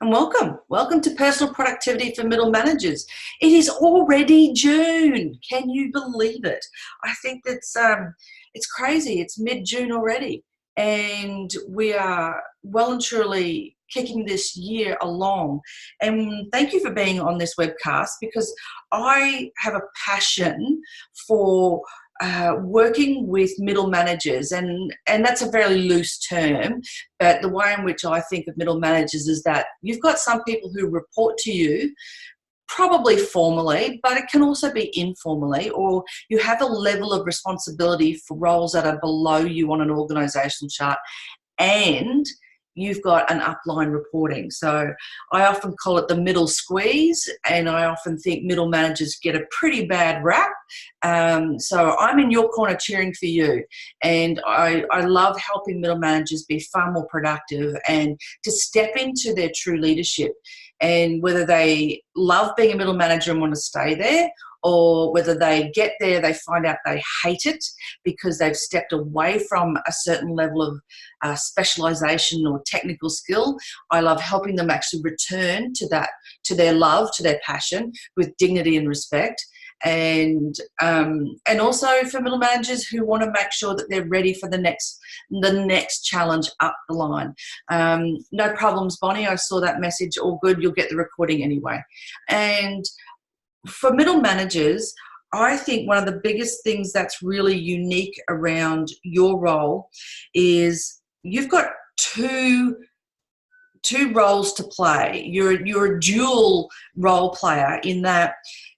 and welcome. Welcome to Personal Productivity for Middle Managers. It is already June. Can you believe it? I think that's it's crazy. It's mid-June already, and we are well and truly kicking this year along. And thank you for being on this webcast, because I have a passion for working with middle managers, and that's a very loose term, but the way in which I think of middle managers is that you've got some people who report to you probably formally, but it can also be informally, or you have a level of responsibility for roles that are below you on an organisational chart, and you've got an upline reporting. So I often call it the middle squeeze, and I often think middle managers get a pretty bad rap. So I'm in your corner cheering for you, and I love helping middle managers be far more productive and to step into their true leadership. And whether they love being a middle manager and want to stay there, or whether they get there, they find out they hate it because they've stepped away from a certain level of specialisation or technical skill. I love helping them actually return to that, to their love, to their passion, with dignity and respect. And also for middle managers who want to make sure that they're ready for the next challenge up the line. No problems, Bonnie. I saw that message. All good. You'll get the recording anyway. And for middle managers, I think one of the biggest things that's really unique around your role is you've got two roles to play. You're a dual role player in that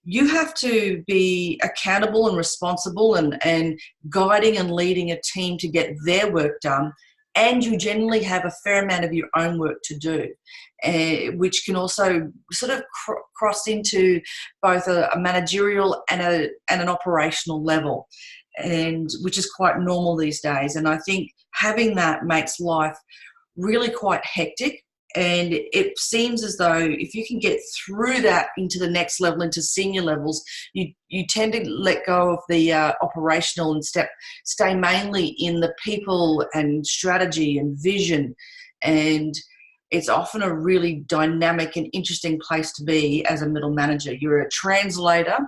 you have to be accountable and responsible and guiding and leading a team to get their work done, and you generally have a fair amount of your own work to do, which can also sort of cross into both a managerial and an operational level, and which is quite normal these days. And I think having that makes life really quite hectic. And it seems as though if you can get through that into the next level, into senior levels, you tend to let go of the operational and stay mainly in the people and strategy and vision. And it's often a really dynamic and interesting place to be as a middle manager. You're a translator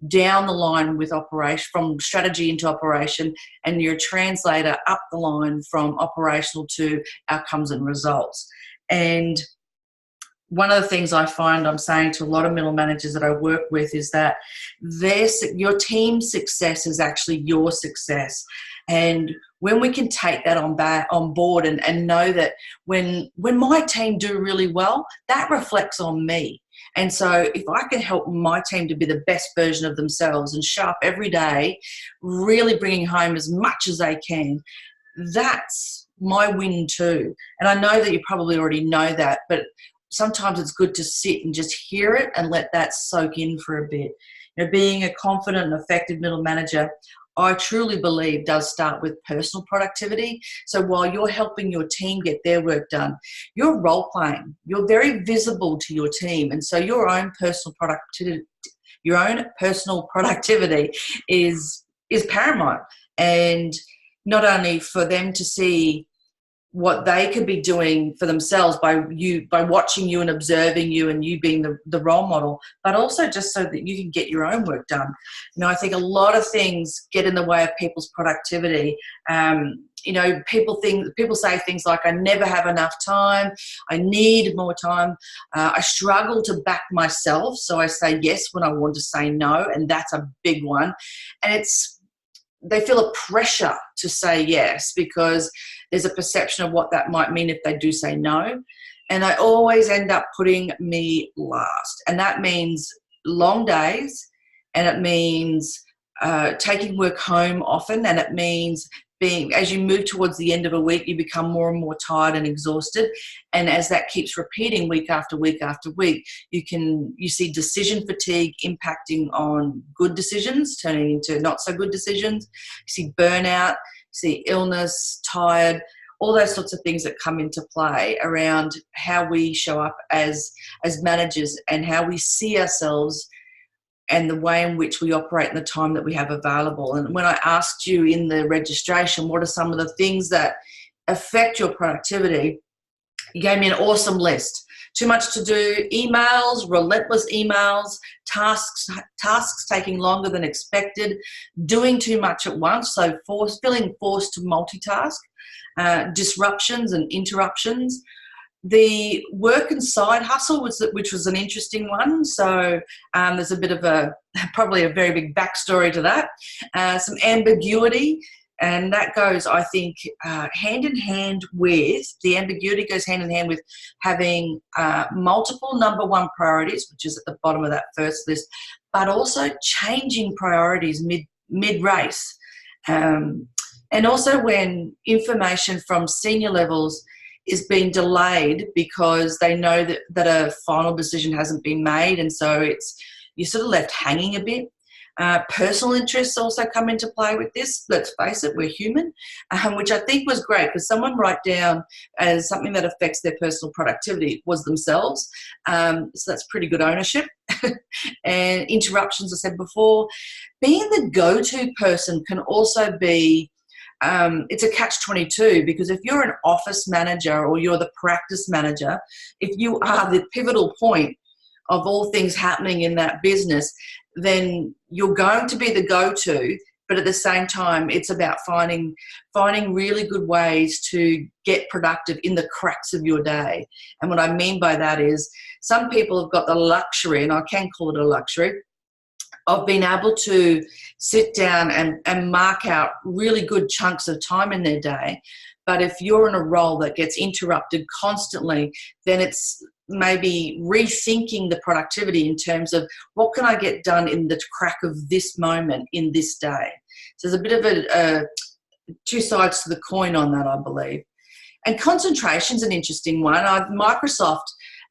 down the line with operation, from strategy into operation, and you're a translator up the line from operational to outcomes and results. And one of the things I find I'm saying to a lot of middle managers that I work with is that your team's success is actually your success. And when we can take that on board and know that when my team do really well, that reflects on me. And so if I can help my team to be the best version of themselves and show up every day, really bringing home as much as they can, that's my win too. And I know that you probably already know that, but sometimes it's good to sit and just hear it and let that soak in for a bit. Being a confident and effective middle manager, I truly believe, does start with personal productivity. So while you're helping your team get their work done, you're role playing. You're very visible to your team, and so your own personal productivity is paramount. And not only for them to see what they could be doing for themselves by watching you and observing you and you being the role model, but also just so that you can get your own work done. I think a lot of things get in the way of people's productivity. People say things like, I never have enough time, I need more time, I struggle to back myself, so I say yes when I want to say no, and that's a big one. And they feel a pressure to say yes because there's a perception of what that might mean if they do say no. And I always end up putting me last. And that means long days, and it means taking work home often, and it means as you move towards the end of a week, you become more and more tired and exhausted. And as that keeps repeating week after week after week, you see decision fatigue impacting on good decisions, turning into not so good decisions. You see burnout, you see illness, tired, all those sorts of things that come into play around how we show up as managers and how we see ourselves and the way in which we operate in the time that we have available. And when I asked you in the registration, what are some of the things that affect your productivity, He gave me an awesome list. Too much to do, emails, relentless emails, tasks taking longer than expected, doing too much at once, so feeling forced to multitask, disruptions and interruptions. The work and side hustle, which was an interesting one. So there's a bit of probably a very big backstory to that. Some ambiguity. And that goes, I think, hand in hand with, the ambiguity goes hand in hand with having multiple number one priorities, which is at the bottom of that first list, but also changing priorities mid-race. And also when information from senior levels is being delayed because they know that a final decision hasn't been made, and so you're sort of left hanging a bit. Personal interests also come into play with this. Let's face it, we're human, which I think was great because someone wrote down as something that affects their personal productivity was themselves. So that's pretty good ownership. And interruptions, I said before. Being the go-to person can also be, it's a catch-22 because if you're an office manager or you're the practice manager, if you are the pivotal point of all things happening in that business, then you're going to be the go-to, but at the same time, it's about finding really good ways to get productive in the cracks of your day. And what I mean by that is some people have got the luxury, and I can call it a luxury, of being able to sit down and mark out really good chunks of time in their day. But if you're in a role that gets interrupted constantly, then it's maybe rethinking the productivity in terms of what can I get done in the crack of this moment in this day. So there's a bit of two sides to the coin on that, I believe. And concentration's an interesting one. Microsoft,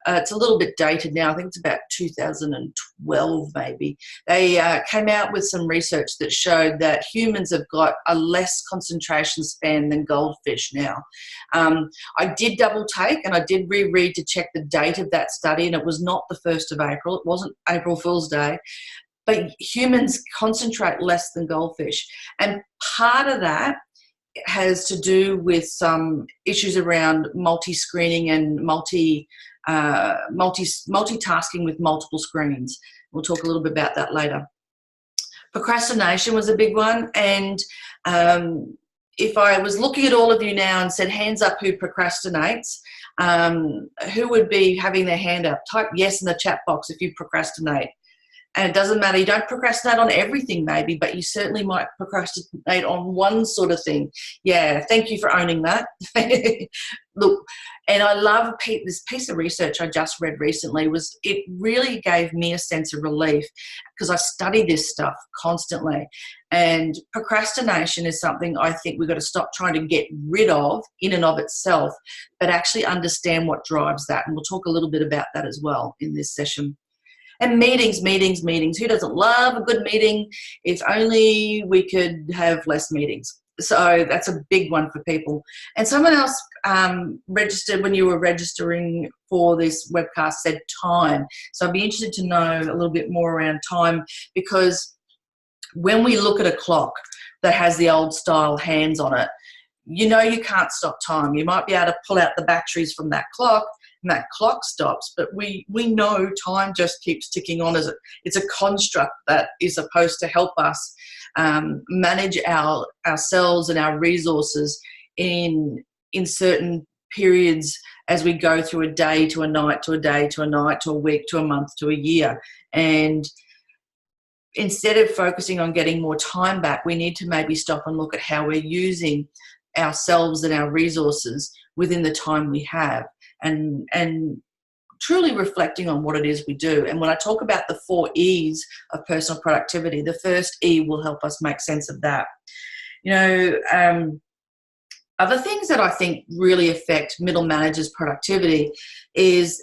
it's a little bit dated now. I think it's about 2012 maybe. They came out with some research that showed that humans have got a less concentration span than goldfish now. I did double take and I did reread to check the date of that study, and it was not the 1st of April. It wasn't April Fool's Day. But humans concentrate less than goldfish. And part of that has to do with some issues around multi-screening and multitasking with multiple screens. We'll talk a little bit about that later. Procrastination was a big one, and if I was looking at all of you now and said hands up who procrastinates, who would be having their hand up? Type yes in the chat box if you procrastinate. And it doesn't matter, you don't procrastinate on everything maybe, but you certainly might procrastinate on one sort of thing. Yeah, thank you for owning that. Look, and I love this piece of research I just read recently. It really gave me a sense of relief because I study this stuff constantly. And procrastination is something I think we've got to stop trying to get rid of in and of itself, but actually understand what drives that. And we'll talk a little bit about that as well in this session. And meetings. Who doesn't love a good meeting? If only we could have less meetings. So that's a big one for people. And someone else registered when you were registering for this webcast said time. So I'd be interested to know a little bit more around time, because when we look at a clock that has the old style hands on it, you know you can't stop time. You might be able to pull out the batteries from that clock, and that clock stops, but we know time just keeps ticking on. It's a construct that is supposed to help us manage ourselves and our resources in certain periods as we go through a day to a night to a day to a night to a week to a month to a year. And instead of focusing on getting more time back, we need to maybe stop and look at how we're using ourselves and our resources within the time we have, and truly reflecting on what it is we do. And when I talk about the 4 E's of personal productivity, the first E will help us make sense of that. You know, other things that I think really affect middle managers' productivity is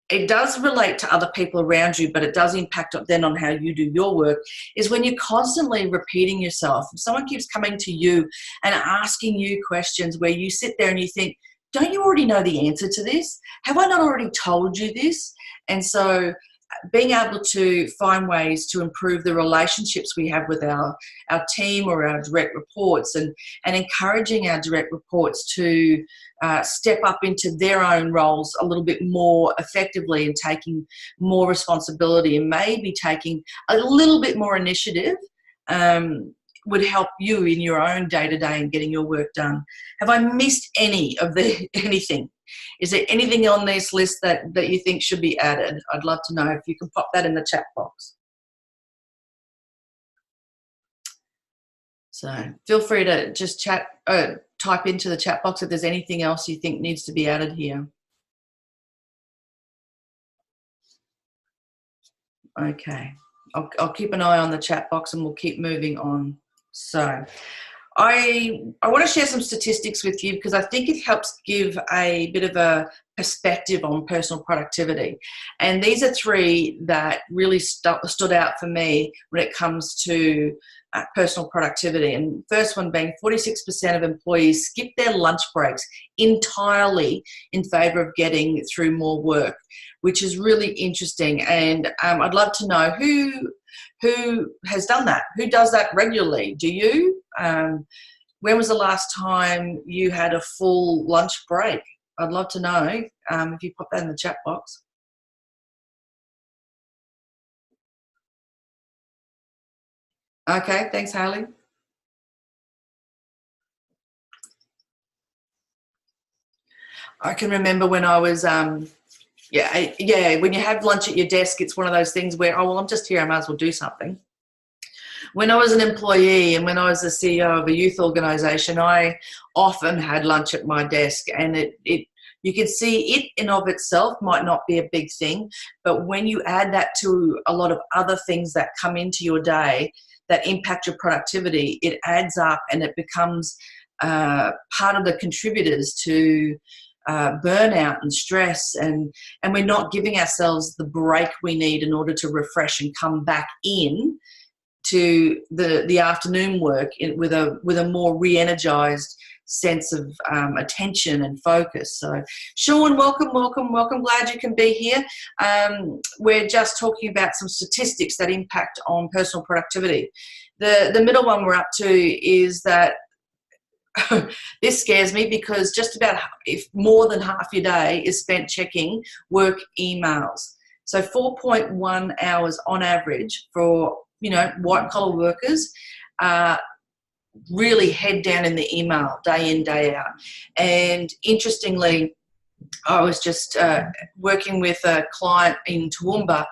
it does relate to other people around you, but it does impact then on how you do your work, is when you're constantly repeating yourself. If someone keeps coming to you and asking you questions where you sit there and you think, don't you already know the answer to this? Have I not already told you this? And so being able to find ways to improve the relationships we have with our team or our direct reports, and encouraging our direct reports to step up into their own roles a little bit more effectively, and taking more responsibility, and maybe taking a little bit more initiative, would help you in your own day-to-day and getting your work done. Have I missed anything? Is there anything on this list that you think should be added? I'd love to know if you can pop that in the chat box. So feel free to just type into the chat box if there's anything else you think needs to be added here. Okay, I'll keep an eye on the chat box and we'll keep moving on. So I want to share some statistics with you, because I think it helps give a bit of a perspective on personal productivity. And these are three that really stood out for me when it comes to personal productivity. And first one being 46% of employees skip their lunch breaks entirely in favour of getting through more work, which is really interesting. And I'd love to know who has done that? Who does that regularly? Do you? When was the last time you had a full lunch break? I'd love to know if you pop that in the chat box. Okay, thanks, Hayley. I can remember when I was, when you have lunch at your desk, it's one of those things where, oh, well, I'm just here, I might as well do something. When I was an employee and when I was the CEO of a youth organisation, I often had lunch at my desk, and you can see it in of itself might not be a big thing, but when you add that to a lot of other things that come into your day that impact your productivity, it adds up and it becomes part of the contributors to burnout and stress, and we're not giving ourselves the break we need in order to refresh and come back in to the afternoon work with a more re-energized sense of attention and focus. So Sean, welcome. Glad you can be here. We're just talking about some statistics that impact on personal productivity. The middle one we're up to is that this scares me, because just about if more than half your day is spent checking work emails. So 4.1 hours on average for white collar workers, really head down in the email day in, day out. And interestingly, I was just working with a client in Toowoomba,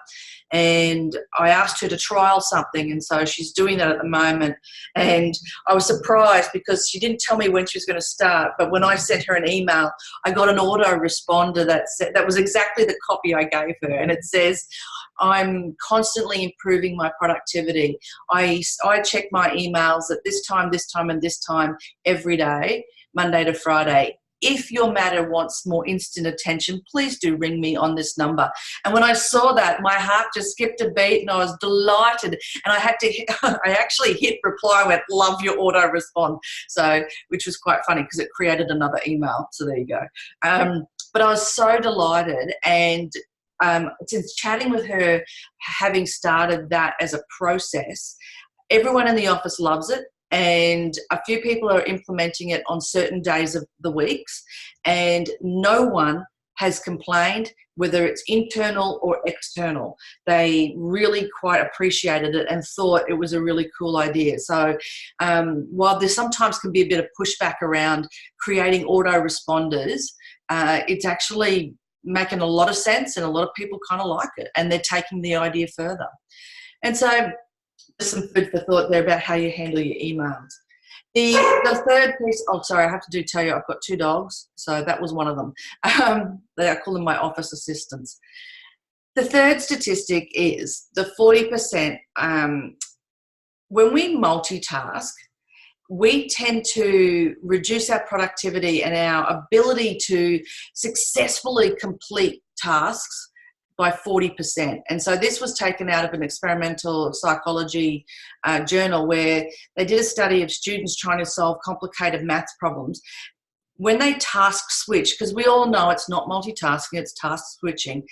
and I asked her to trial something, and so she's doing that at the moment. And I was surprised because she didn't tell me when she was going to start, but when I sent her an email, I got an autoresponder that was exactly the copy I gave her, and it says, I'm constantly improving my productivity. I check my emails at this time, and this time every day, Monday to Friday. If your matter wants more instant attention, please do ring me on this number. And when I saw that, my heart just skipped a beat, and I was delighted. And I actually hit reply, went, love your auto respond. So, which was quite funny because it created another email. So there you go. But I was so delighted. And since chatting with her, having started that as a process, everyone in the office loves it. And a few people are implementing it on certain days of the weeks, and no one has complained, whether it's internal or external. They really quite appreciated it and thought it was a really cool idea. So while there sometimes can be a bit of pushback around creating autoresponders, it's actually making a lot of sense, and a lot of people kind of like it, and they're taking the idea further. And so some food for thought there about how you handle your emails. The third piece, I have to tell you, I've got 2 dogs, so that was one of them. I call them my office assistants. The third statistic is the 40%. When we multitask, we tend to reduce our productivity and our ability to successfully complete tasks by 40%. And so this was taken out of an experimental psychology journal, where they did a study of students trying to solve complicated maths problems. when they task switch, because we all know it's not multitasking, it's task switching,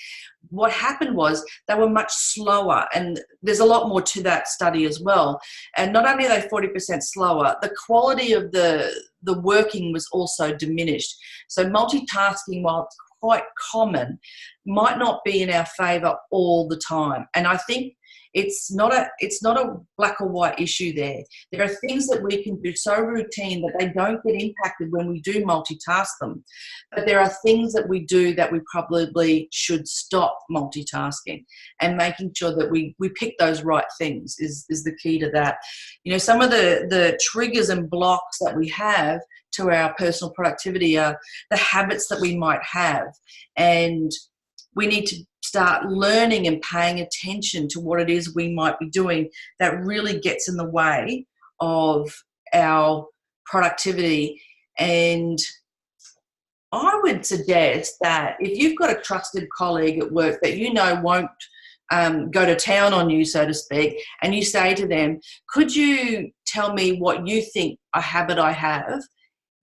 what happened was they were much slower, and there's a lot more to that study as well. And not only are they 40% slower, the quality of the working was also diminished. So multitasking, while it's quite common, might not be in our favour all the time. And I think it's not a black or white issue there. There are things that we can do so routine that they don't get impacted when we do multitask them. But there are things that we do that we probably should stop multitasking, and making sure that we pick those right things is the key to that. You know, some of the triggers and blocks that we have to our personal productivity are the habits that we might have, and we need to start learning and paying attention to what it is we might be doing that really gets in the way of our productivity. And I would suggest that if you've got a trusted colleague at work that you know won't go to town on you, so to speak, and you say to them, could you tell me what you think a habit I have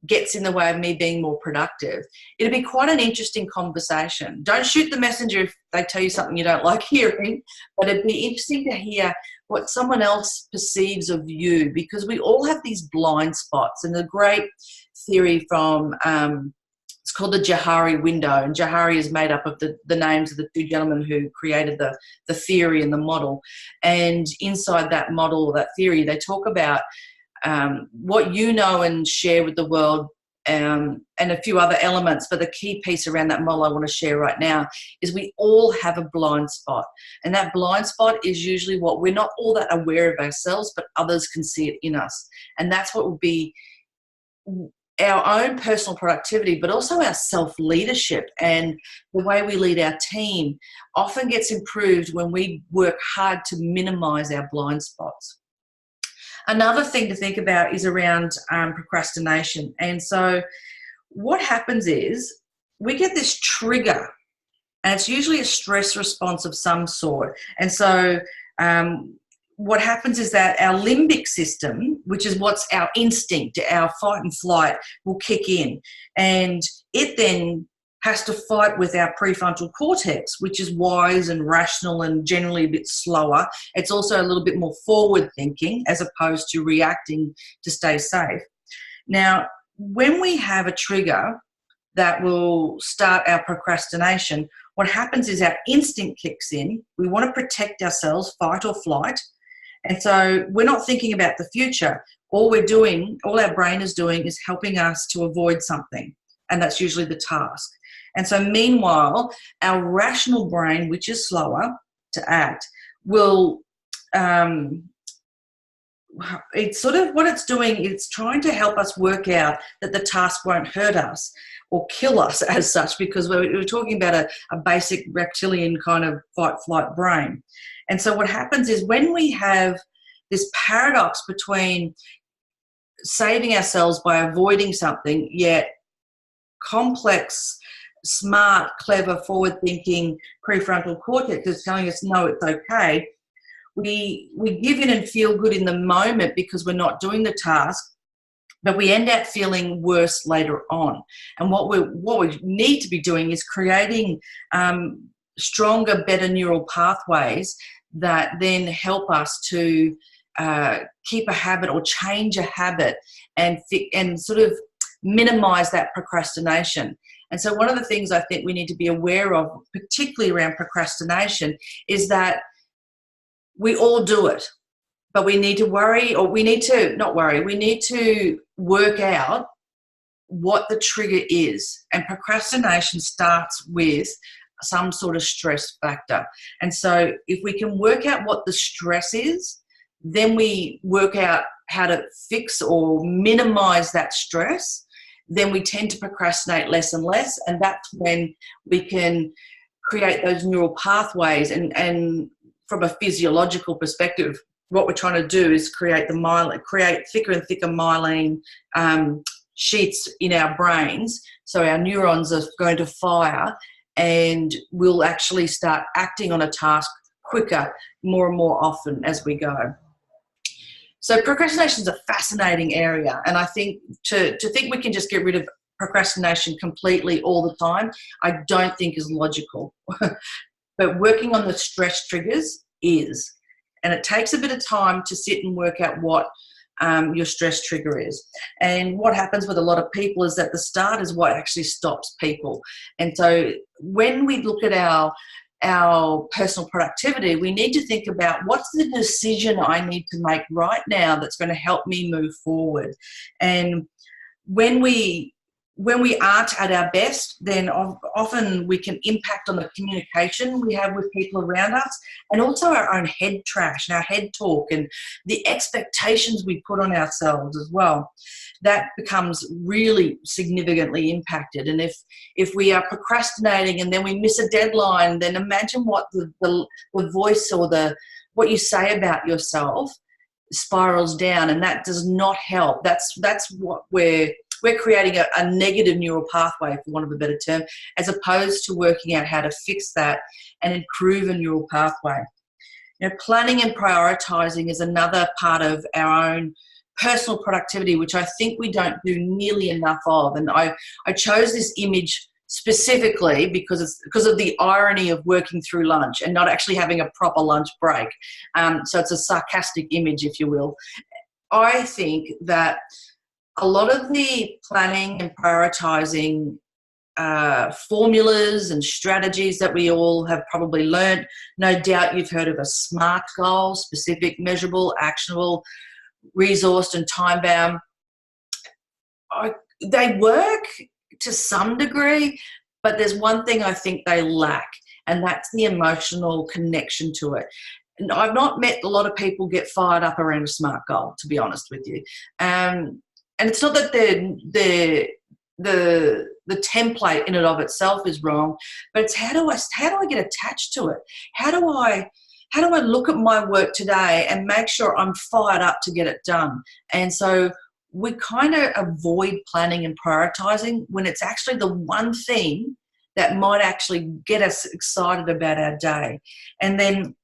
gets in the way of me being more productive? It'd be quite an interesting conversation. Don't shoot the messenger if they tell you something you don't like hearing, but it'd be interesting to hear what someone else perceives of you, because we all have these blind spots. And the great theory from, it's called the Johari window, and Johari is made up of the names of the two gentlemen who created the theory and the model. And inside that model, that theory, they talk about what you know and share with the world, and a few other elements. But the key piece around that model I want to share right now is we all have a blind spot. And that blind spot is usually what we're not all that aware of ourselves, but others can see it in us. And that's what would be our own personal productivity, but also our self-leadership, and the way we lead our team often gets improved when we work hard to minimize our blind spots. Another thing to think about is around procrastination. And so what happens is we get this trigger, and it's usually a stress response of some sort. And so what happens is that our limbic system, which is what's our instinct, our fight and flight, will kick in. And it then has to fight with our prefrontal cortex, which is wise and rational and generally a bit slower. It's also a little bit more forward thinking as opposed to reacting to stay safe. Now, when we have a trigger that will start our procrastination, what happens is our instinct kicks in. We want to protect ourselves, fight or flight. And so we're not thinking about the future. All our brain is doing is helping us to avoid something. And that's usually the task. And so meanwhile, our rational brain, which is slower to act, will, it's sort of what it's doing, it's trying to help us work out that the task won't hurt us or kill us as such, because we're talking about a basic reptilian kind of fight-flight brain. And so what happens is when we have this paradox between saving ourselves by avoiding something, yet complex, smart, clever, forward-thinking prefrontal cortex is telling us, no, it's okay. We give in and feel good in the moment because we're not doing the task, but we end up feeling worse later on. And what we need to be doing is creating stronger, better neural pathways that then help us to keep a habit or change a habit and sort of minimize that procrastination. And so one of the things I think we need to be aware of, particularly around procrastination, is that we all do it, but we need to we need to work out what the trigger is. And procrastination starts with some sort of stress factor. And so if we can work out what the stress is, then we work out how to fix or minimize that stress, then we tend to procrastinate less and less. And that's when we can create those neural pathways. And from a physiological perspective, what we're trying to do is create thicker and thicker myelin sheets in our brains. So our neurons are going to fire and we'll actually start acting on a task quicker, more and more often as we go. So procrastination is a fascinating area, and I think to think we can just get rid of procrastination completely all the time, I don't think is logical. But working on the stress triggers is. And it takes a bit of time to sit and work out what your stress trigger is. And what happens with a lot of people is that the start is what actually stops people. And so when we look at our personal productivity, we need to think about what's the decision I need to make right now that's going to help me move forward. And when we aren't at our best, then often we can impact on the communication we have with people around us, and also our own head trash and our head talk and the expectations we put on ourselves as well. That becomes really significantly impacted. And if we are procrastinating and then we miss a deadline, then imagine what the voice or what you say about yourself spirals down, and that does not help. That's what we're creating a negative neural pathway, for want of a better term, as opposed to working out how to fix that and improve a neural pathway. Planning and prioritizing is another part of our own personal productivity, which I think we don't do nearly enough of. And I chose this image specifically because of the irony of working through lunch and not actually having a proper lunch break. So it's a sarcastic image, if you will. I think that a lot of the planning and prioritizing formulas and strategies that we all have probably learned, no doubt you've heard of a SMART goal: specific, measurable, actionable, resourced and time-bound. They work to some degree, but there's one thing I think they lack, and that's the emotional connection to it. And I've not met a lot of people get fired up around a SMART goal, to be honest with you. And it's not that the template in and of itself is wrong, but it's how do I get attached to it? How do I look at my work today and make sure I'm fired up to get it done? And so we kind of avoid planning and prioritizing when it's actually the one thing that might actually get us excited about our day. And then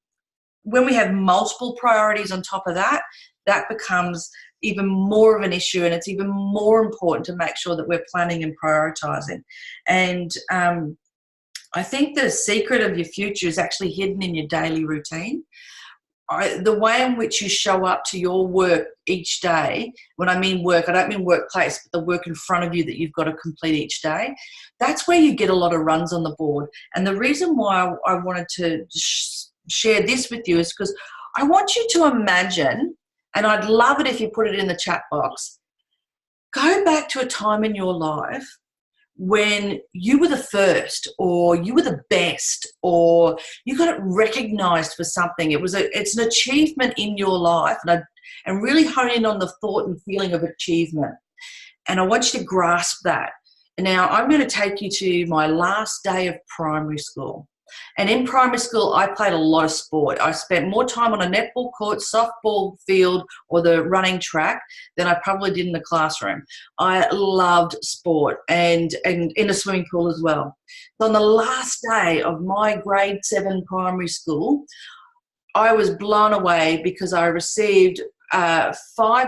when we have multiple priorities on top of that, that becomes even more of an issue, and it's even more important to make sure that we're planning and prioritizing. And I think the secret of your future is actually hidden in your daily routine. The way in which you show up to your work each day, when I mean work, I don't mean workplace, but the work in front of you that you've got to complete each day, that's where you get a lot of runs on the board. And the reason why I wanted to share this with you is because I want you to imagine, and I'd love it if you put it in the chat box, go back to a time in your life when you were the first, or you were the best, or you got it recognized for something. It's an achievement in your life, and really hone in on the thought and feeling of achievement. And I want you to grasp that. And now I'm going to take you to my last day of primary school. And in primary school, I played a lot of sport. I spent more time on a netball court, softball field, or the running track than I probably did in the classroom. I loved sport, and in a swimming pool as well. So on the last day of my grade 7 primary school, I was blown away because I received 5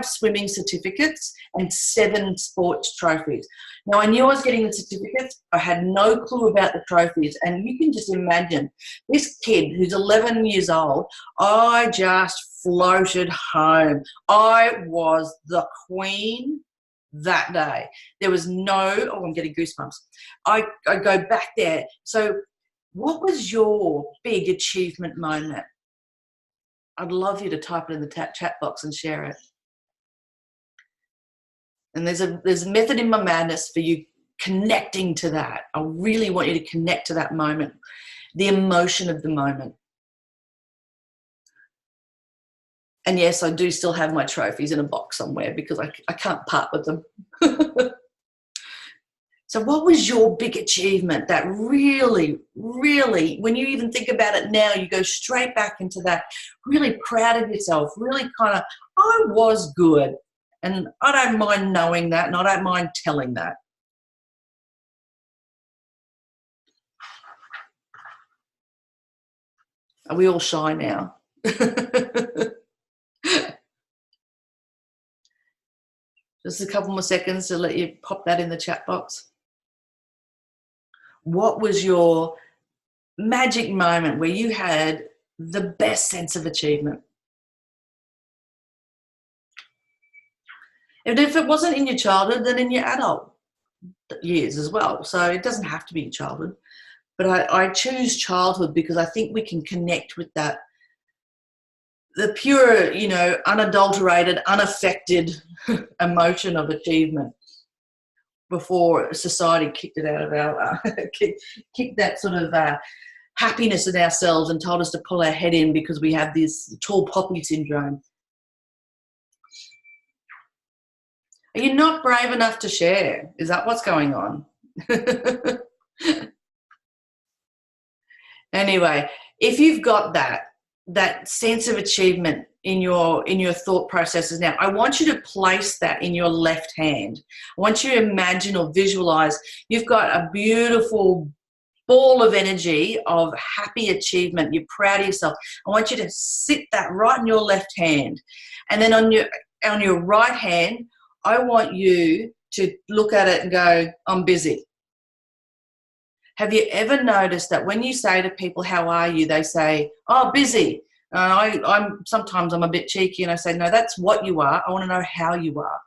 swimming certificates and 7 sports trophies. Now, I knew I was getting the certificates. I had no clue about the trophies. And you can just imagine this kid who's 11 years old, I just floated home. I was the queen that day. There was I'm getting goosebumps. I go back there. So what was your big achievement moment? I'd love you to type it in the chat box and share it. And there's a method in my madness for you connecting to that. I really want you to connect to that moment, the emotion of the moment. And yes, I do still have my trophies in a box somewhere because I can't part with them. So what was your big achievement that really, really, when you even think about it now, you go straight back into that, really proud of yourself, really kind of, I was good. And I don't mind knowing that, and I don't mind telling that. Are we all shy now? Just a couple more seconds to let you pop that in the chat box. What was your magic moment where you had the best sense of achievement? And if it wasn't in your childhood, then in your adult years as well. So it doesn't have to be your childhood. But I choose childhood because I think we can connect with that, the pure, you know, unadulterated, unaffected emotion of achievement before society kicked it out of our, kicked that sort of happiness in ourselves and told us to pull our head in because we have this tall poppy syndrome. Are you not brave enough to share? Is that what's going on? Anyway, if you've got that sense of achievement in your thought processes now, I want you to place that in your left hand. I want you to imagine or visualize you've got a beautiful ball of energy of happy achievement. You're proud of yourself. I want you to sit that right in your left hand. And then on your right hand, I want you to look at it and go, I'm busy. Have you ever noticed that when you say to people, how are you? They say, oh, busy. Sometimes I'm a bit cheeky and I say, no, that's what you are. I want to know how you are.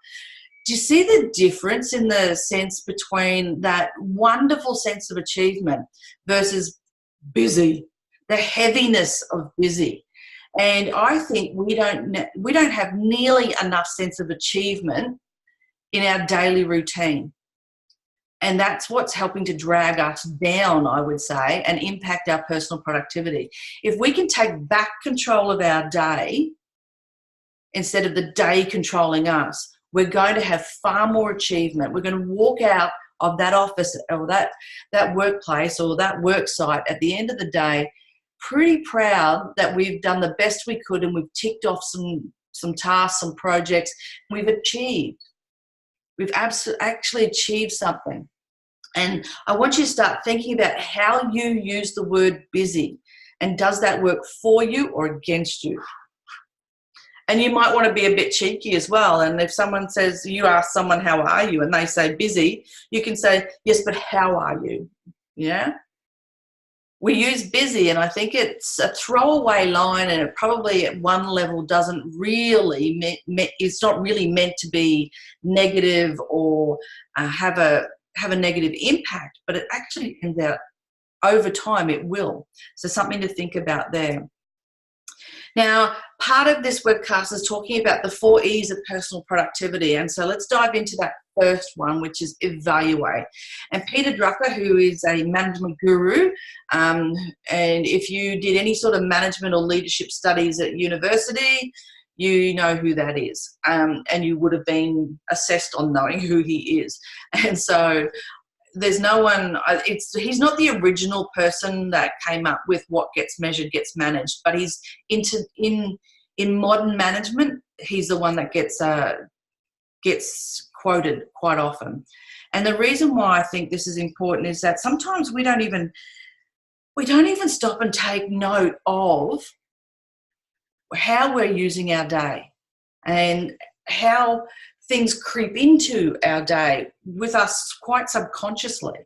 Do you see the difference in the sense between that wonderful sense of achievement versus busy, the heaviness of busy? And I think we don't have nearly enough sense of achievement in our daily routine. And that's what's helping to drag us down, I would say, and impact our personal productivity. If we can take back control of our day instead of the day controlling us, we're going to have far more achievement. We're going to walk out of that office or that workplace or that work site at the end of the day pretty proud that we've done the best we could and we've ticked off some tasks, some projects. We've achieved. We've actually achieved something. And I want you to start thinking about how you use the word busy, and does that work for you or against you? And you might want to be a bit cheeky as well. And if someone says, you ask someone, how are you? And they say busy, you can say, yes, but how are you? Yeah. We use busy, and I think it's a throwaway line, and it probably at one level doesn't really, it's not really meant to be negative or have a negative impact, but it actually ends out over time, it will. So something to think about there. Now, part of this webcast is talking about the 4 E's of personal productivity. And so let's dive into that first one, which is evaluate. And Peter Drucker, who is a management guru, and if you did any sort of management or leadership studies at university, you know who that is. And you would have been assessed on knowing who he is. And so there's no one, he's not the original person that came up with what gets measured gets managed, but he's in modern management, he's the one that gets quoted quite often. And the reason why I think this is important is that sometimes we don't even stop and take note of how we're using our day and how things creep into our day with us quite subconsciously.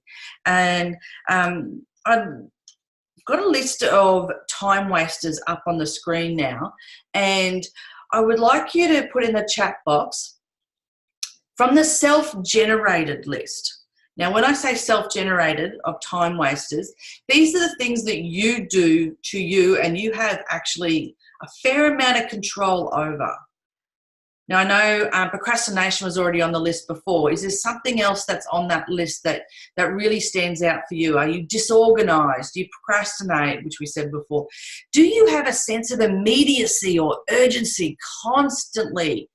And I've got a list of time wasters up on the screen now, and I would like you to put in the chat box from the self-generated list. Now, when I say self-generated of time wasters, these are the things that you do to you and you have actually a fair amount of control over. Now, I know procrastination was already on the list before. Is there something else that's on that list that really stands out for you? Are you disorganized? Do you procrastinate, which we said before? Do you have a sense of immediacy or urgency constantly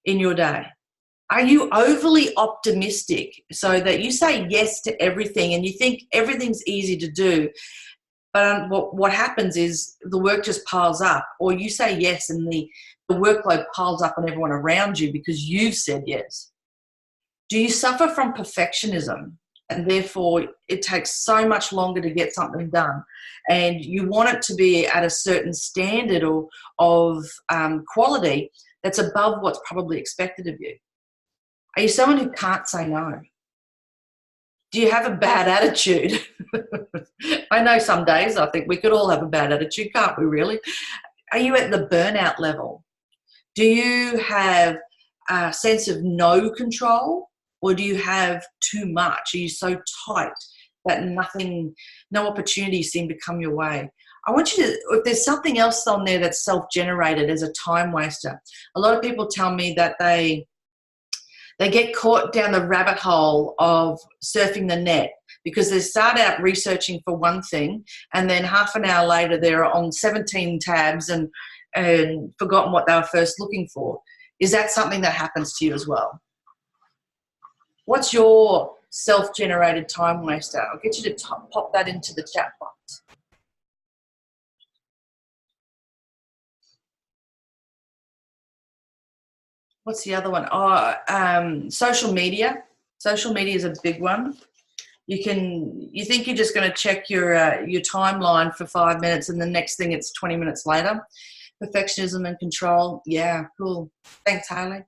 in your day? Are you overly optimistic so that you say yes to everything and you think everything's easy to do? But what happens is the work just piles up, or you say yes and the workload piles up on everyone around you because you've said yes. Do you suffer from perfectionism and therefore it takes so much longer to get something done and you want it to be at a certain standard or of quality that's above what's probably expected of you? Are you someone who can't say no? Do you have a bad attitude? I know some days I think we could all have a bad attitude, can't we really? Are you at the burnout level? Do you have a sense of no control, or do you have too much? Are you so tight that no opportunities seem to come your way? I want you to, if there's something else on there that's self-generated as a time waster, a lot of people tell me that they get caught down the rabbit hole of surfing the net because they start out researching for one thing and then half an hour later they're on 17 tabs and forgotten what they were first looking for. Is that something that happens to you as well? What's your self-generated time waster? I'll get you to pop that into the chat box. What's the other one? Social media. Social media is a big one. You think you're just going to check your timeline for 5 minutes and the next thing it's 20 minutes later. Perfectionism and control. Yeah, cool. Thanks, Hayley.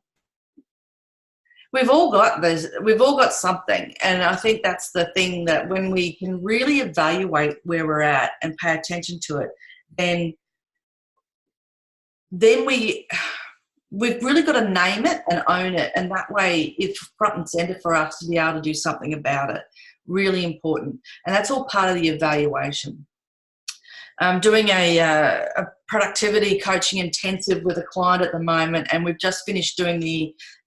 We've all got this. We've all got something, and I think that's the thing, that when we can really evaluate where we're at and pay attention to it, then we've really got to name it and own it, and that way it's front and center for us to be able to do something about it. Really important, and that's all part of the evaluation. I'm doing a productivity coaching intensive with a client at the moment, and we've just finished doing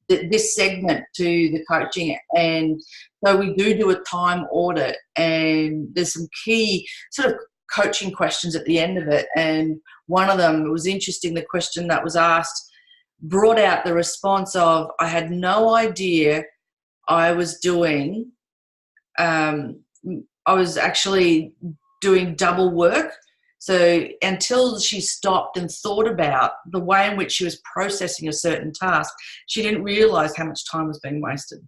this segment to the coaching, and so we do a time audit, and there's some key sort of coaching questions at the end of it, and one of them, it was interesting, the question that was asked brought out the response of, I had no idea I was doing, I was actually doing double work. So until she stopped and thought about the way in which she was processing a certain task, she didn't realise how much time was being wasted.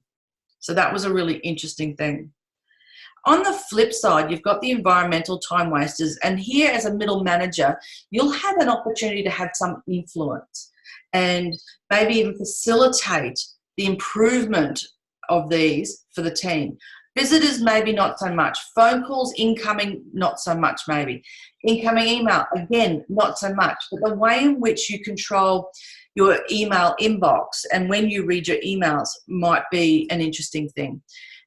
So that was a really interesting thing. On the flip side, you've got the environmental time wasters, and here as a middle manager, you'll have an opportunity to have some influence and maybe even facilitate the improvement of these for the team. Visitors, maybe not so much. Phone calls, incoming, not so much maybe. Incoming email, again, not so much. But the way in which you control your email inbox and when you read your emails might be an interesting thing.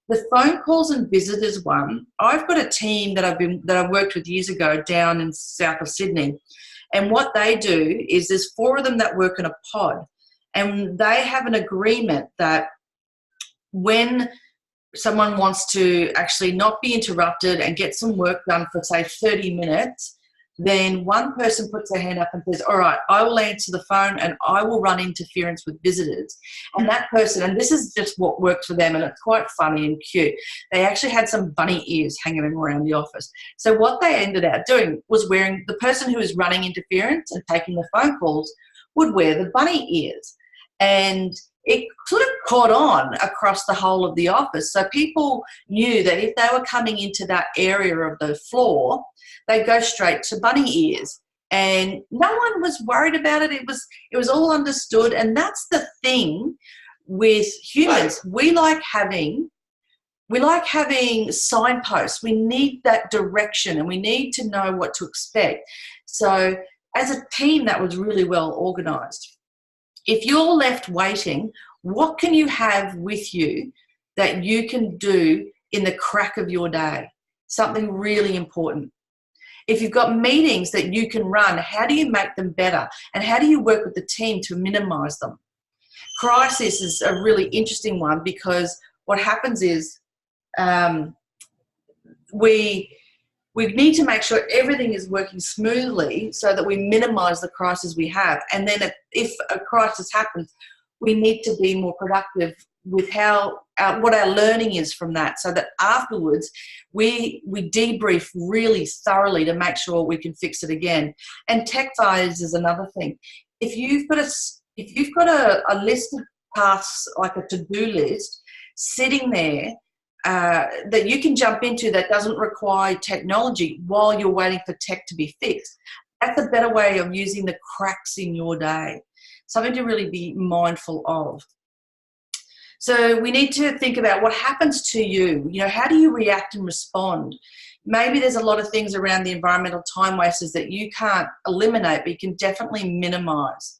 The phone calls and visitors one, I've got a team that I worked with years ago down in south of Sydney, and what they do is there's 4 of them that work in a pod, and they have an agreement that when someone wants to actually not be interrupted and get some work done for, say, 30 minutes, then one person puts their hand up and says, all right, I will answer the phone and I will run interference with visitors. And that person, and this is just what works for them, and it's quite funny and cute, they actually had some bunny ears hanging around the office. So what they ended up doing was wearing, the person who was running interference and taking the phone calls would wear the bunny ears. And it sort of caught on across the whole of the office. So people knew that if they were coming into that area of the floor, they'd go straight to bunny ears. And no one was worried about it. It was all understood. And that's the thing with humans. We like having signposts. We need that direction, and we need to know what to expect. So as a team, that was really well organised. If you're left waiting, what can you have with you that you can do in the crack of your day? Something really important. If you've got meetings that you can run, how do you make them better? And how do you work with the team to minimise them? Crisis is a really interesting one, because what happens is we need to make sure everything is working smoothly so that we minimise the crisis we have. And then if a crisis happens, we need to be more productive with what our learning is from that, so that afterwards we debrief really thoroughly to make sure we can fix it again. And tech fires is another thing. If you've got a list of tasks, like a to-do list, sitting there, that you can jump into that doesn't require technology while you're waiting for tech to be fixed, that's a better way of using the cracks in your day. Something to really be mindful of. So we need to think about what happens to you. You know, how do you react and respond? Maybe there's a lot of things around the environmental time wasters that you can't eliminate, but you can definitely minimize.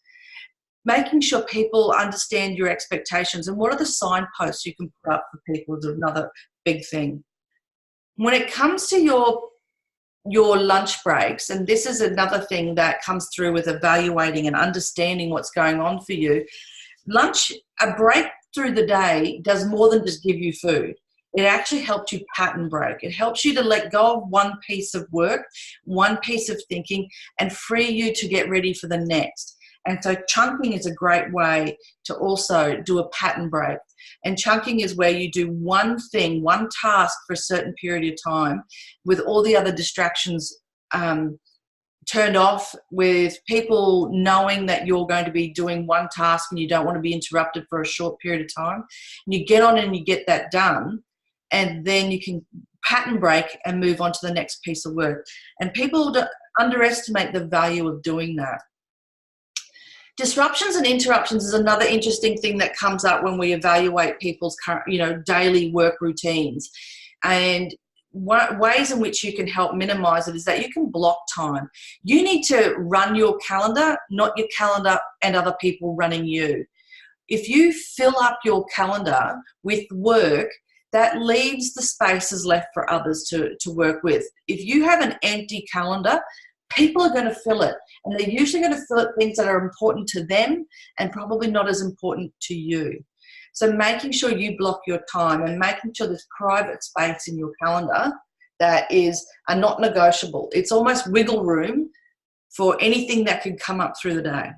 Making sure people understand your expectations and what are the signposts you can put up for people is another big thing. When it comes to your lunch breaks, and this is another thing that comes through with evaluating and understanding what's going on for you, a break through the day does more than just give you food. It actually helps you pattern break. It helps you to let go of one piece of work, one piece of thinking, and free you to get ready for the next. And so chunking is a great way to also do a pattern break. And chunking is where you do one thing, one task for a certain period of time with all the other distractions turned off, with people knowing that you're going to be doing one task and you don't want to be interrupted for a short period of time. And you get on and you get that done, and then you can pattern break and move on to the next piece of work. And people underestimate the value of doing that. Disruptions and interruptions is another interesting thing that comes up when we evaluate people's current, daily work routines. And ways in which you can help minimize it is that you can block time. You need to run your calendar, not your calendar and other people running you. If you fill up your calendar with work, that leaves the spaces left for others to work with. If you have an empty calendar, people are going to fill it, and they're usually going to fill it things that are important to them and probably not as important to you. So making sure you block your time and making sure there's private space in your calendar that is a not negotiable. It's almost wiggle room for anything that could come up through the day.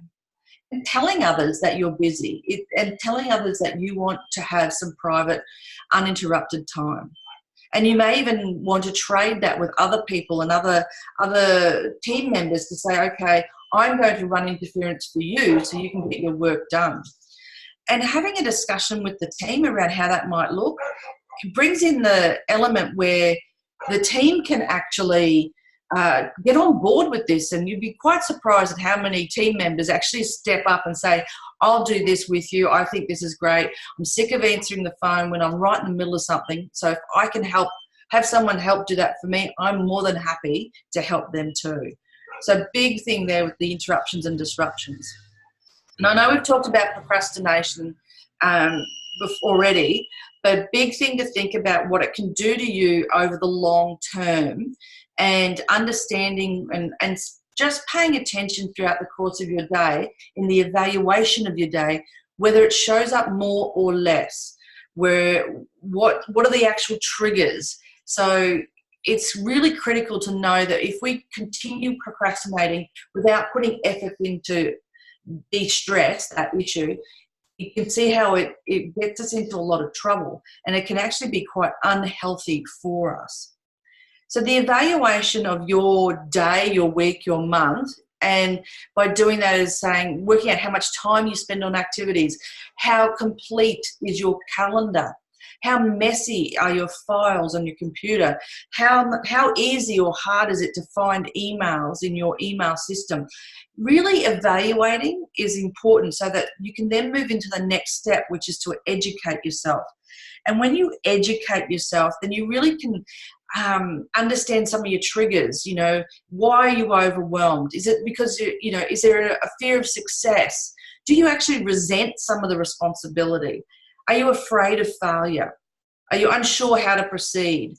And telling others that you're busy and telling others that you want to have some private, uninterrupted time. And you may even want to trade that with other people and other team members to say, okay, I'm going to run interference for you so you can get your work done. And having a discussion with the team around how that might look brings in the element where the team can actually get on board with this. And you'd be quite surprised at how many team members actually step up and say, I'll do this with you. I think this is great. I'm sick of answering the phone when I'm right in the middle of something. So if I can have someone help do that for me, I'm more than happy to help them too. So big thing there with the interruptions and disruptions. And I know we've talked about procrastination already, but big thing to think about what it can do to you over the long term, and understanding and just paying attention throughout the course of your day in the evaluation of your day, whether it shows up more or less, what are the actual triggers. So it's really critical to know that if we continue procrastinating without putting effort into de-stress that issue, you can see how it gets us into a lot of trouble, and it can actually be quite unhealthy for us. So the evaluation of your day, your week, your month, and by doing that is working out how much time you spend on activities, how complete is your calendar, how messy are your files on your computer, how easy or hard is it to find emails in your email system. Really evaluating is important so that you can then move into the next step, which is to educate yourself. And when you educate yourself, then you really can understand some of your triggers. Why are you overwhelmed? Is it because, is there a fear of success? Do you actually resent some of the responsibility? Are you afraid of failure? Are you unsure how to proceed?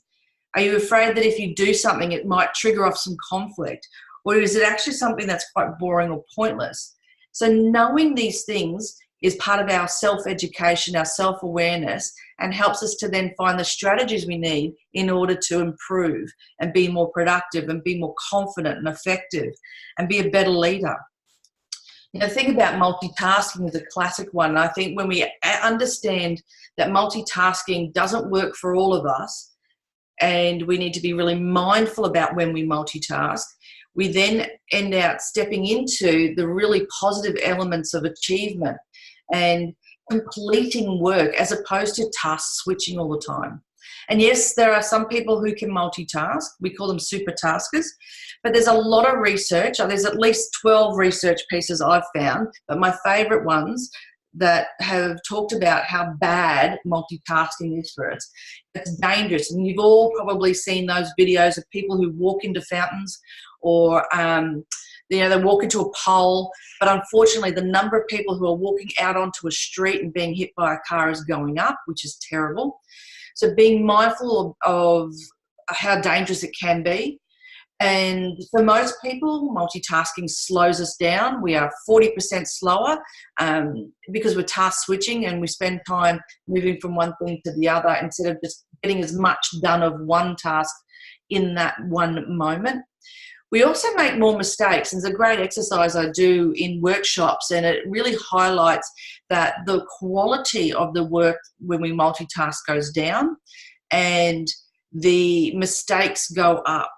Are you afraid that if you do something, it might trigger off some conflict? Or is it actually something that's quite boring or pointless? So knowing these things is part of our self-education, our self-awareness, and helps us to then find the strategies we need in order to improve and be more productive and be more confident and effective and be a better leader. The thing about multitasking is a classic one. And I think when we understand that multitasking doesn't work for all of us, and we need to be really mindful about when we multitask, we then end out stepping into the really positive elements of achievement and completing work as opposed to task switching all the time. And yes, there are some people who can multitask. We call them super taskers. But there's a lot of research. There's at least 12 research pieces I've found, but my favourite ones that have talked about how bad multitasking is for us. It's dangerous, and you've all probably seen those videos of people who walk into fountains, or they walk into a pole, but unfortunately the number of people who are walking out onto a street and being hit by a car is going up, which is terrible. So being mindful of how dangerous it can be. And for most people, multitasking slows us down. We are 40% slower because we're task switching, and we spend time moving from one thing to the other instead of just getting as much done of one task in that one moment. We also make more mistakes, and it's a great exercise I do in workshops, and it really highlights that the quality of the work when we multitask goes down and the mistakes go up.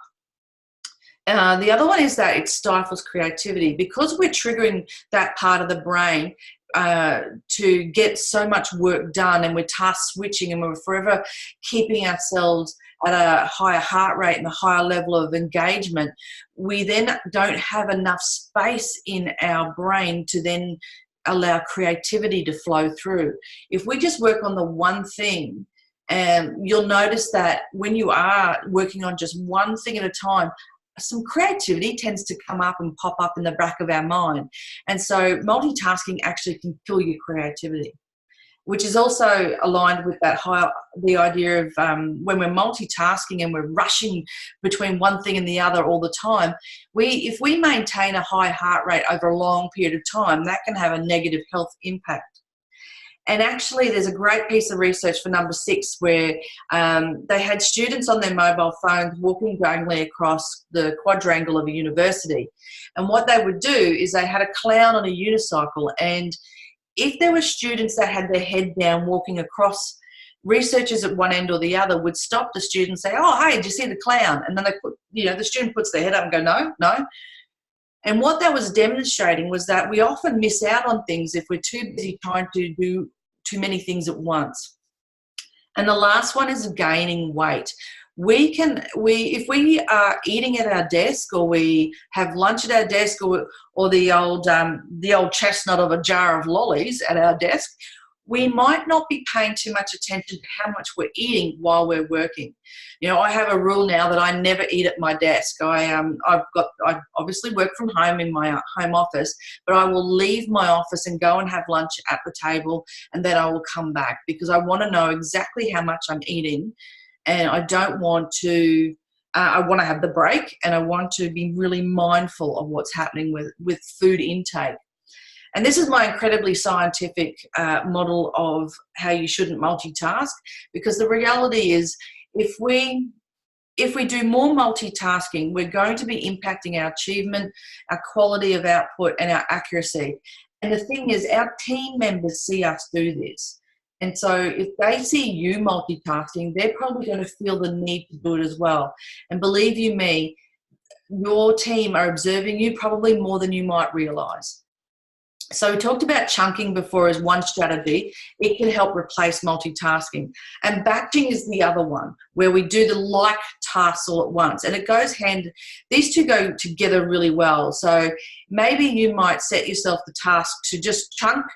The other one is that it stifles creativity because we're triggering that part of the brain to get so much work done, and we're task switching, and we're forever keeping ourselves at a higher heart rate and a higher level of engagement. We then don't have enough space in our brain to then allow creativity to flow through. If we just work on the one thing, you'll notice that when you are working on just one thing at a time, some creativity tends to come up and pop up in the back of our mind. And so multitasking actually can kill your creativity, which is also aligned with the idea of when we're multitasking and we're rushing between one thing and the other all the time, if we maintain a high heart rate over a long period of time, that can have a negative health impact. And actually, there's a great piece of research for number 6 where they had students on their mobile phones walking diagonally across the quadrangle of a university. And what they would do is they had a clown on a unicycle, and if there were students that had their head down walking across, researchers at one end or the other would stop the student and say, "Oh, hey, did you see the clown?" And then the student puts their head up and go, "No, no." And what that was demonstrating was that we often miss out on things if we're too busy trying to do too many things at once. And the last one is gaining weight. If we are eating at our desk, or we have lunch at our desk, or the old chestnut of a jar of lollies at our desk, we might not be paying too much attention to how much we're eating while we're working. I have a rule now that I never eat at my desk. I obviously work from home in my home office, but I will leave my office and go and have lunch at the table, and then I will come back because I want to know exactly how much I'm eating, and I don't want to. I want to have the break, and I want to be really mindful of what's happening with food intake. And this is my incredibly scientific model of how you shouldn't multitask, because the reality is if we do more multitasking, we're going to be impacting our achievement, our quality of output, and our accuracy. And the thing is, our team members see us do this. And so if they see you multitasking, they're probably going to feel the need to do it as well. And believe you me, your team are observing you probably more than you might realise. So we talked about chunking before as one strategy. It can help replace multitasking. And batching is the other one, where we do the like tasks all at once. And it goes these two go together really well. So maybe you might set yourself the task to just chunk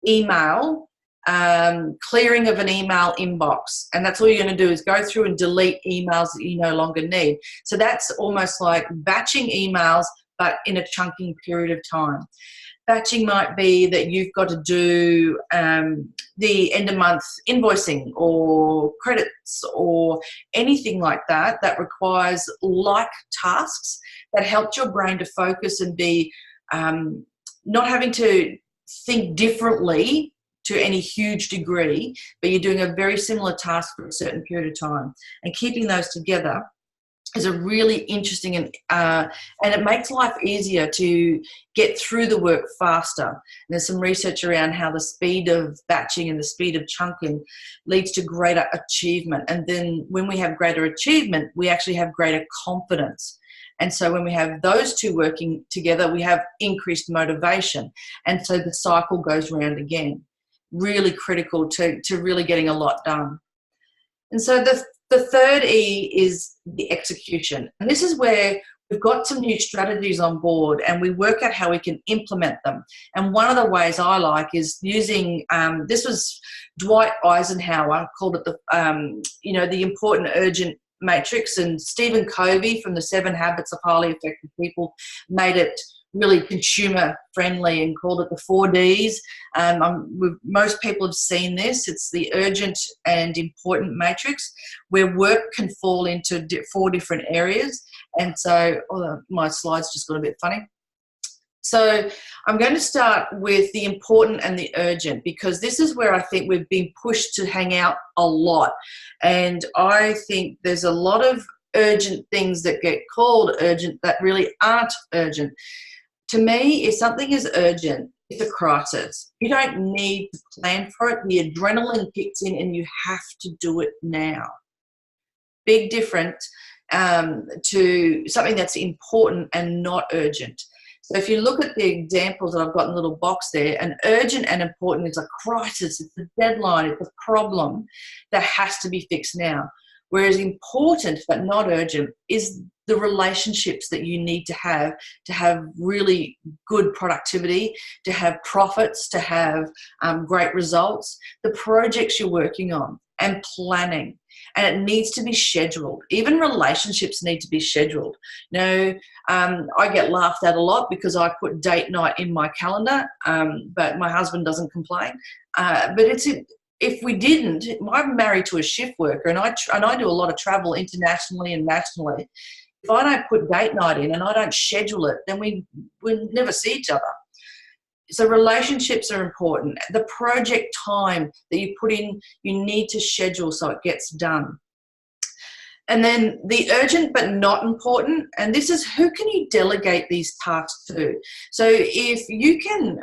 email, clearing of an email inbox. And that's all you're going to do is go through and delete emails that you no longer need. So that's almost like batching emails, but in a chunking period of time. Batching might be that you've got to do the end of month invoicing or credits or anything like that requires like tasks that help your brain to focus and be not having to think differently to any huge degree, but you're doing a very similar task for a certain period of time. And keeping those together is a really interesting and it makes life easier to get through the work faster. And there's some research around how the speed of batching and the speed of chunking leads to greater achievement. And then when we have greater achievement, we actually have greater confidence. And so when we have those two working together, we have increased motivation. And so the cycle goes round again. Really critical to really getting a lot done. And so the third E is the execution. And this is where we've got some new strategies on board and we work out how we can implement them. And one of the ways I like is using, this was Dwight Eisenhower called it the important urgent matrix, and Stephen Covey from the 7 Habits of Highly Effective People made it really consumer friendly and called it the 4Ds. Most people have seen this. It's the urgent and important matrix, where work can fall into 4 different areas. And so my slides just got a bit funny. So I'm going to start with the important and the urgent, because this is where I think we've been pushed to hang out a lot. And I think there's a lot of urgent things that get called urgent that really aren't urgent. To me, if something is urgent, it's a crisis. You don't need to plan for it. The adrenaline kicks in and you have to do it now. Big difference to something that's important and not urgent. So if you look at the examples that I've got in the little box there, an urgent and important is a crisis, it's a deadline, it's a problem that has to be fixed now. Whereas important but not urgent is the relationships that you need to have really good productivity, to have profits, to have great results, the projects you're working on, and planning. And it needs to be scheduled. Even relationships need to be scheduled. I get laughed at a lot because I put date night in my calendar, but my husband doesn't complain. But if we didn't, I'm married to a shift worker, and I do a lot of travel internationally and nationally. If I don't put date night in and I don't schedule it, then we never see each other. So relationships are important. The project time that you put in, you need to schedule so it gets done. And then the urgent but not important, and this is who can you delegate these tasks to? So if you can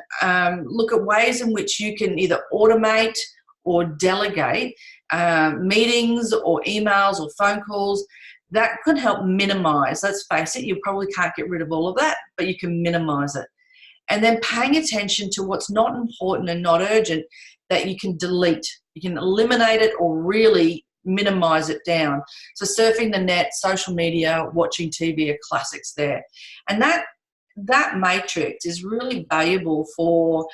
look at ways in which you can either automate or delegate meetings or emails or phone calls, that could help minimize. Let's face it, you probably can't get rid of all of that, but you can minimize it. And then paying attention to what's not important and not urgent that you can delete. You can eliminate it or really minimize it down. So surfing the net, social media, watching TV are classics there. And that matrix is really valuable for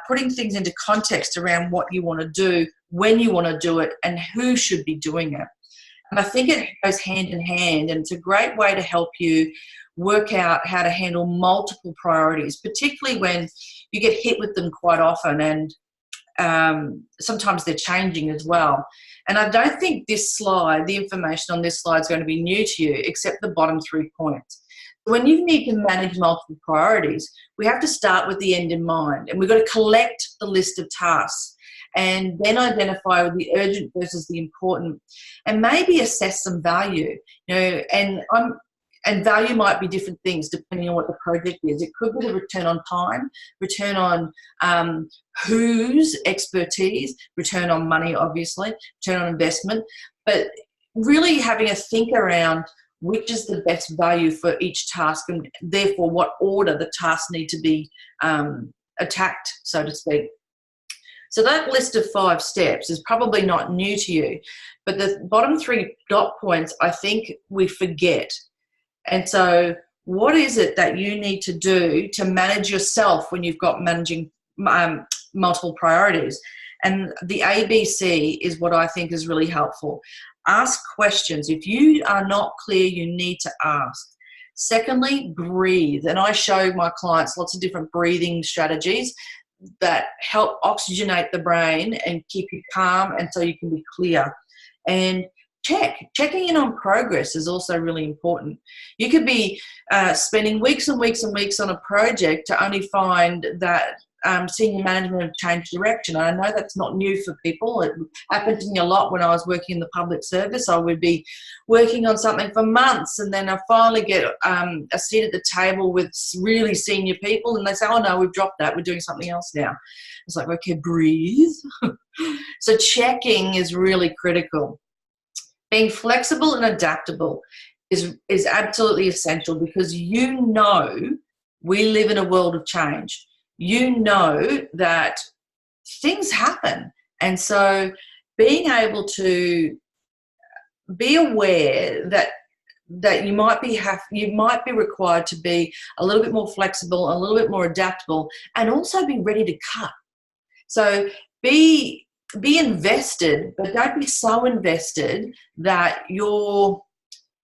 putting things into context around what you want to do, when you want to do it, and who should be doing it. And I think it goes hand in hand, and it's a great way to help you work out how to handle multiple priorities, particularly when you get hit with them quite often, and sometimes they're changing as well. And I don't think the information on this slide is going to be new to you, except the bottom 3 points. When you need to manage multiple priorities, we have to start with the end in mind, and we've got to collect the list of tasks and then identify the urgent versus the important, and maybe assess some value. And value might be different things depending on what the project is. It could be the return on time, return on whose expertise, return on money, obviously, return on investment, but really having a think around which is the best value for each task, and therefore what order the tasks need to be attacked, so to speak. So that list of 5 steps is probably not new to you, but the bottom 3 dot points I think we forget. And so what is it that you need to do to manage yourself when you've got managing multiple priorities? And the ABC is what I think is really helpful. Ask questions. If you are not clear, you need to ask. Secondly, breathe. And I show my clients lots of different breathing strategies that help oxygenate the brain and keep you calm, and so you can be clear. And checking in on progress is also really important. You could be spending weeks and weeks and weeks on a project to only find that senior management have changed direction. And I know that's not new for people. It happened to me a lot when I was working in the public service. I would be working on something for months, and then I finally get a seat at the table with really senior people, and they say, oh no, we've dropped that, we're doing something else now. It's like, okay, breathe. So checking is really critical. Being flexible and adaptable is absolutely essential, because we live in a world of change. You know that things happen. And so being able to be aware that that you might be required to be a little bit more flexible, a little bit more adaptable, and also be ready to cut. So be invested, but don't be so invested that your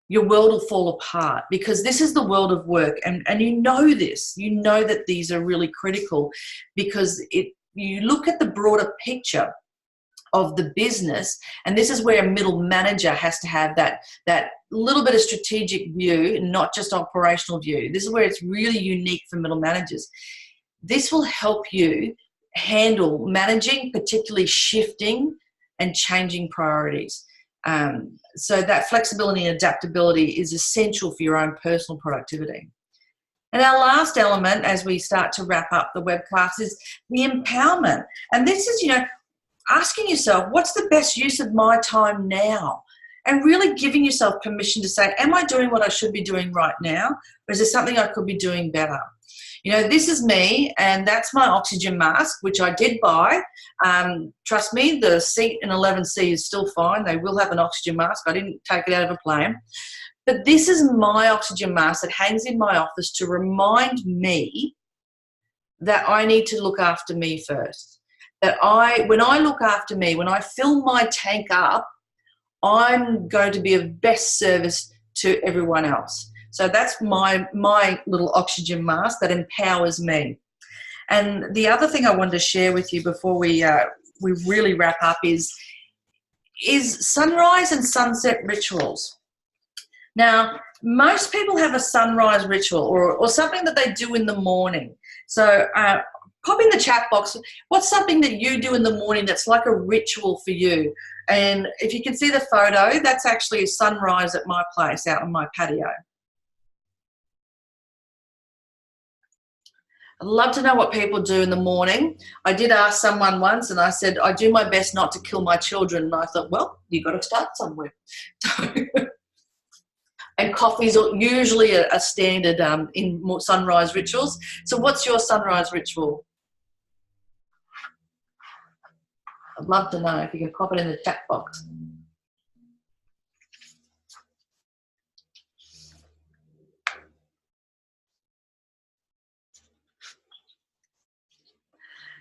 world will fall apart, because this is the world of work, and you know this. You know that these are really critical, because you look at the broader picture of the business, and this is where a middle manager has to have that little bit of strategic view, not just operational view. This is where it's really unique for middle managers. This will help you handle managing, particularly shifting and changing priorities. So that flexibility and adaptability is essential for your own personal productivity. And our last element, as we start to wrap up the webcast, is the empowerment. And this is, asking yourself, what's the best use of my time now? And really giving yourself permission to say, am I doing what I should be doing right now? Or is there something I could be doing better? This is me, and that's my oxygen mask, which I did buy. Trust me, the seat in 11C is still fine. They will have an oxygen mask. I didn't take it out of a plane. But this is my oxygen mask that hangs in my office to remind me that I need to look after me first. That when I look after me, when I fill my tank up, I'm going to be of best service to everyone else. So that's my little oxygen mask that empowers me. And the other thing I wanted to share with you before we really wrap up is sunrise and sunset rituals. Now, most people have a sunrise ritual or something that they do in the morning. So pop in the chat box, what's something that you do in the morning that's like a ritual for you? And if you can see the photo, that's actually a sunrise at my place out on my patio. I'd love to know what people do in the morning. I did ask someone once, and I said, I do my best not to kill my children. And I thought, well, you've got to start somewhere. And coffee's usually a standard in sunrise rituals. So what's your sunrise ritual? I'd love to know if you can pop it in the chat box.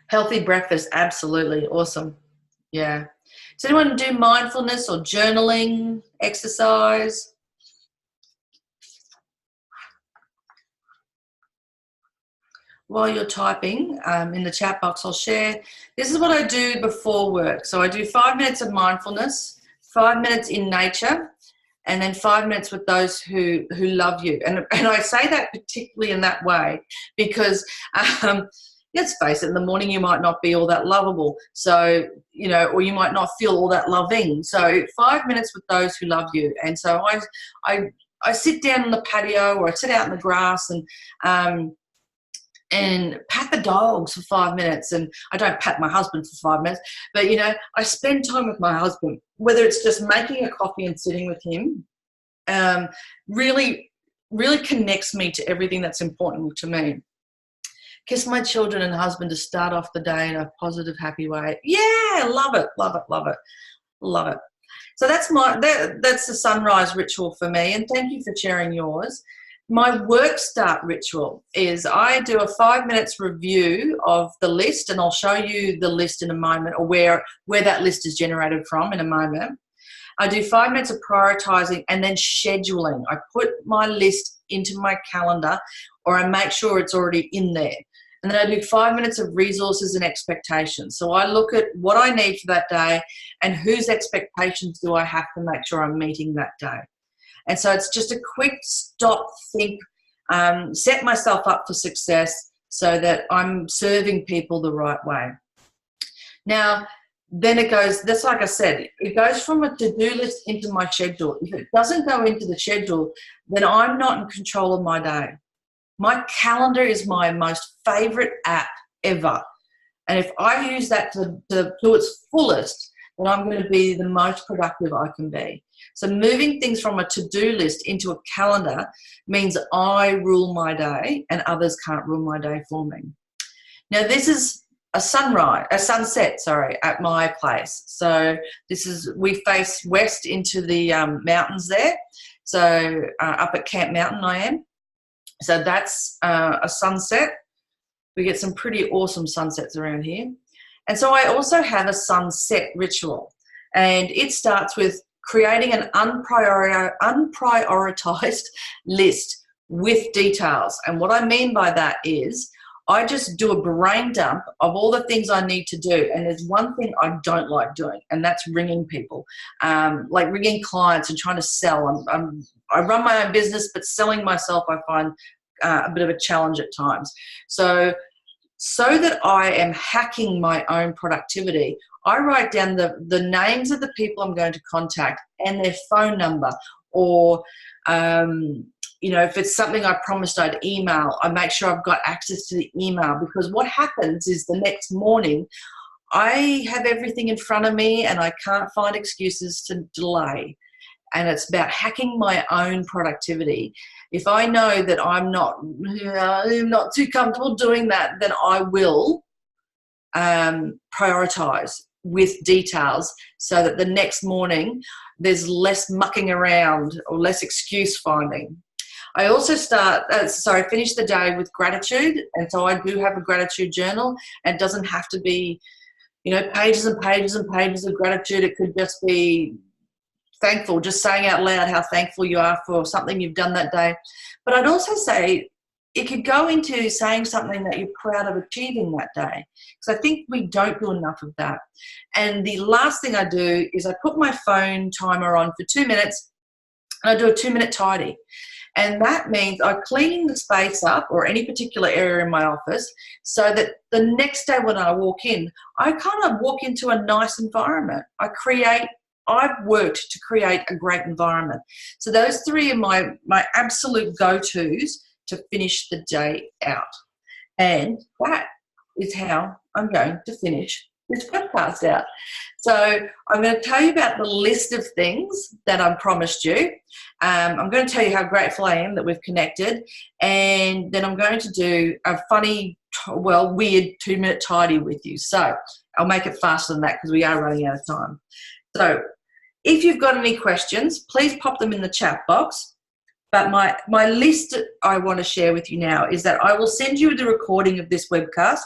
Healthy breakfast, absolutely. Awesome. Yeah. Does anyone do mindfulness or journaling, exercise? While you're typing in the chat box, I'll share. This is what I do before work. So I do 5 minutes of mindfulness, 5 minutes in nature, and then 5 minutes with those who love you. And I say that particularly in that way because let's face it, in the morning you might not be all that lovable. So, or you might not feel all that loving. So 5 minutes with those who love you. And so I sit down on the patio or I sit out in the grass and pat the dogs for 5 minutes. And I don't pat my husband for 5 minutes, but, I spend time with my husband, whether it's just making a coffee and sitting with him, really, really connects me to everything that's important to me. Kiss my children and husband to start off the day in a positive, happy way. Yeah, love it, love it, love it, love it. So that's the sunrise ritual for me, and thank you for sharing yours. My work start ritual is I do a 5 minutes review of the list, and I'll show you the list in a moment, or where that list is generated from in a moment. I do 5 minutes of prioritizing and then scheduling. I put my list into my calendar, or I make sure it's already in there. And then I do 5 minutes of resources and expectations. So I look at what I need for that day and whose expectations do I have to make sure I'm meeting that day. And so it's just a quick stop, think, set myself up for success so that I'm serving people the right way. Now, then it goes, that's like I said, it goes from a to-do list into my schedule. If it doesn't go into the schedule, then I'm not in control of my day. My calendar is my most favorite app ever. And if I use that to its fullest, then I'm going to be the most productive I can be. So moving things from a to-do list into a calendar means I rule my day and others can't rule my day for me. Now, this is a sunset, at my place. So we face west into the mountains there. So up at Camp Mountain I am. So that's a sunset. We get some pretty awesome sunsets around here. And so I also have a sunset ritual, and it starts with creating an unprioritized list with details. And what I mean by that is I just do a brain dump of all the things I need to do. And there's one thing I don't like doing, and that's ringing people, like ringing clients and trying to sell. I run my own business, but selling myself I find a bit of a challenge at times. So that I am hacking my own productivity, I write down the names of the people I'm going to contact and their phone number, or if it's something I promised I'd email, I make sure I've got access to the email, because what happens is the next morning I have everything in front of me and I can't find excuses to delay. And it's about hacking my own productivity. If I know that I'm not too comfortable doing that, then I will prioritise with details, so that the next morning there's less mucking around or less excuse finding. I also finish the day with gratitude, and so I do have a gratitude journal. And it doesn't have to be, pages and pages and pages of gratitude. It could just be thankful, just saying out loud how thankful you are for something you've done that day. But I'd also say it could go into saying something that you're proud of achieving that day, because I think we don't do enough of that. And the last thing I do is I put my phone timer on for 2 minutes, and I do a 2-minute tidy. And that means I clean the space up, or any particular area in my office, so that the next day when I walk in, I kind of walk into a nice environment. I've worked to create a great environment. So those 3 are my absolute go-tos to finish the day out. And that is how I'm going to finish this podcast out. So I'm going to tell you about the list of things that I promised you. I'm going to tell you how grateful I am that we've connected. And then I'm going to do a funny, weird 2-minute tidy with you. So I'll make it faster than that, because we are running out of time. So if you've got any questions, please pop them in the chat box. But my list I want to share with you now is that I will send you the recording of this webcast.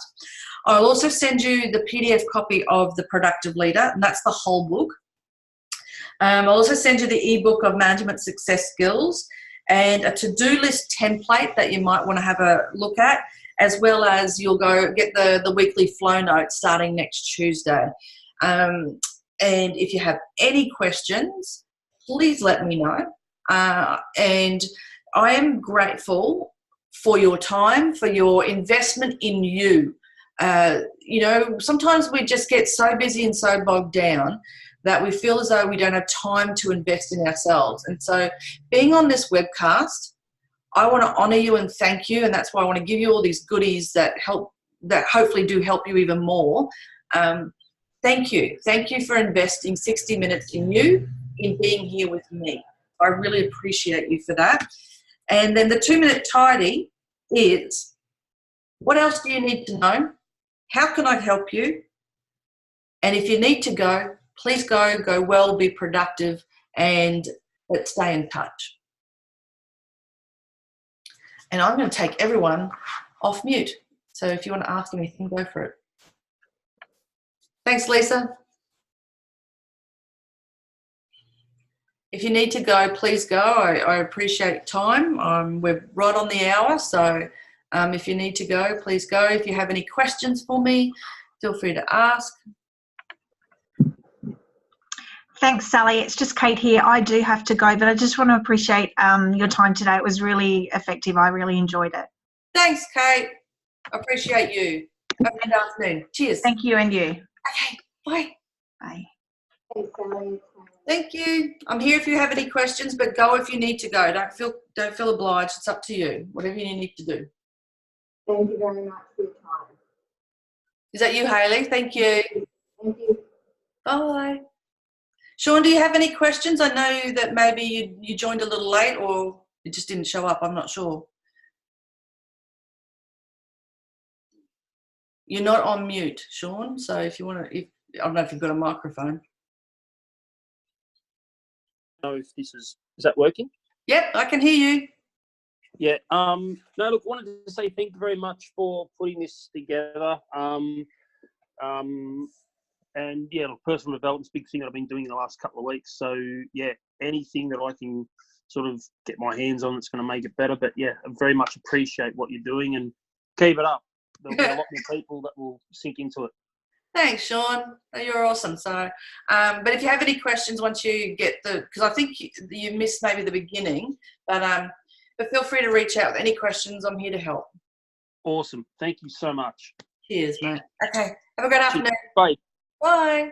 I'll also send you the PDF copy of The Productive Leader, and that's the whole book. I'll also send you the ebook of Management Success Skills, and a to-do list template that you might want to have a look at, as well as you'll go get the weekly flow notes starting next Tuesday. And if you have any questions, please let me know. And I am grateful for your time, for your investment in you. Sometimes we just get so busy and so bogged down that we feel as though we don't have time to invest in ourselves. And so being on this webcast, I want to honour you and thank you. And that's why I want to give you all these goodies that hopefully do help you even more. Thank you. Thank you for investing 60 minutes in you, in being here with me. I really appreciate you for that. And then the 2-minute tidy is, what else do you need to know? How can I help you? And if you need to go, please go well, be productive, and let's stay in touch. And I'm going to take everyone off mute. So if you want to ask anything, go for it. Thanks, Lisa. If you need to go, please go. I appreciate time. We're right on the hour, so if you need to go, please go. If you have any questions for me, feel free to ask. Thanks, Sally. It's just Kate here. I do have to go, but I just want to appreciate your time today. It was really effective. I really enjoyed it. Thanks, Kate. I appreciate you. Have a good afternoon. Cheers. Thank you, and you. Okay, bye. Bye. Thanks, Sally. Thank you. I'm here if you have any questions, but go if you need to go. Don't feel obliged. It's up to you. Whatever you need to do. Thank you very much for your time. Is that you, Hayley? Thank you. Thank you. Bye. Sean, do you have any questions? I know that maybe you joined a little late, or you just didn't show up. I'm not sure. You're not on mute, Sean. So if you want to, I don't know if you've got a microphone. Know if this is that working? Yep, I can hear you. Yeah. No, look, wanted to say thank you very much for putting this together. And yeah, look, personal development's a big thing that I've been doing in the last couple of weeks. So yeah, anything that I can sort of get my hands on that's going to make it better. But yeah, I very much appreciate what you're doing and keep it up. There'll be a lot more people that will sink into it. Thanks, Sean. You're awesome. So, but if you have any questions once you get because I think you missed maybe the beginning, but feel free to reach out with any questions. I'm here to help. Awesome. Thank you so much. Cheers, mate. Okay. Have a great afternoon. Bye. Bye.